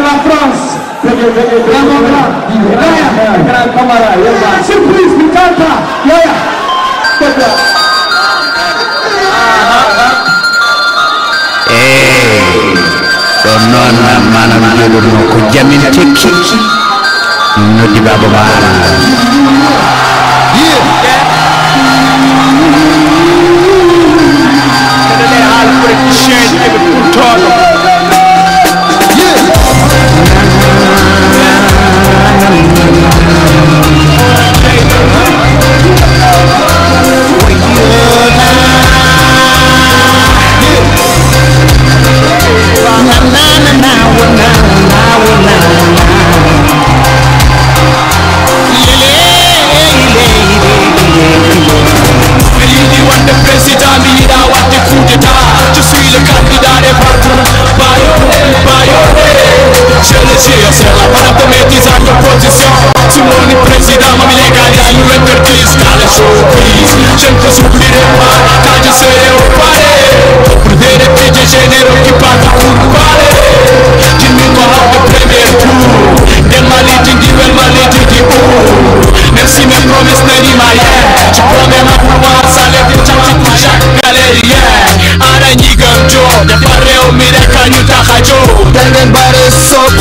la France. Gran camarada, surprise, me encanta. Nonna manam joɗorno ko jamin tekki noddi baba bara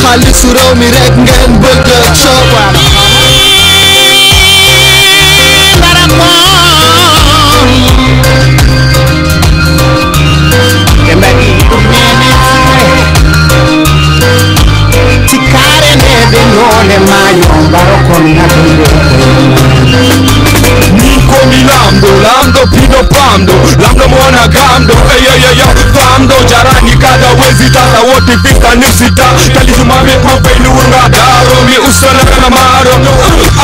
Xaalisu réew mi rek ngeen bëgg a coowal ci kaare ne be ñoone maayo mbaro kon natunde komi lamdo pino pamdo lamdo mona gamdo famdo jarani kada wezi tata wote vita nisita talizumame mapelunga daro mi usala na maro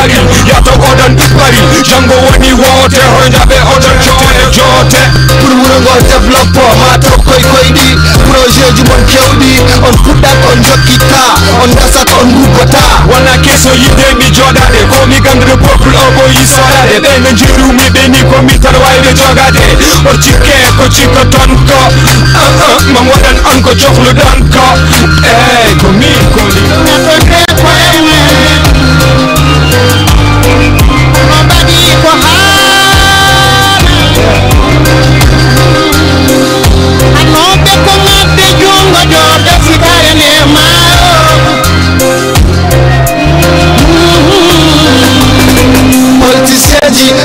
ari yato odan pari jango woni wote honjabe odan jote pour ngo developo mato koy di projet ju mon kewdi on kuddat on jokkita on dasat on gubata wana keso yide mi jodade ko mi gandre peuple o boy sorade be no jirumi be ni ko mi tan wayde jogade o cikke ko cikko ton ko mam wadan an ko joxlu dan ko ko mi ko li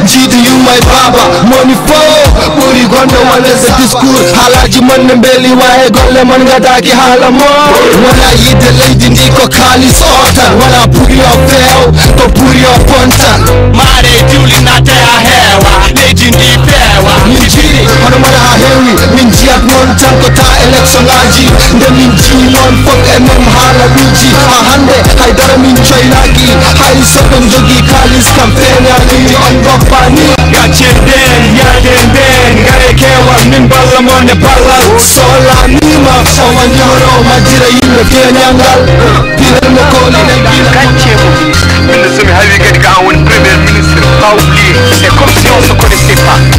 jiitu yu may baba moni fo buri gondo wala sa discours halaji man ne mbeli waye golle man nga daki hala mo wala yide leydi ndi ko kalis otan wala pour yo feew ko pour yo pontan mare diwli nate a hewa leydi ndi feewa min jiri hono mala ha hewi min jiyat non tan ko ta election ngaji nde min ji non fok e mem hala biji ha hande haydara min coylaki hay soɓen jogi kalis kam feñani on goppani gaccen den yaden den gare kewal min balla mon e ballal solanima sawa ñoro majjira yimɓe feñangal pirenne kolinen Kanchemo, ministre mi hawi kadi ka an woni premier ministre pas oublié, c'est comme si on se connaissait pas.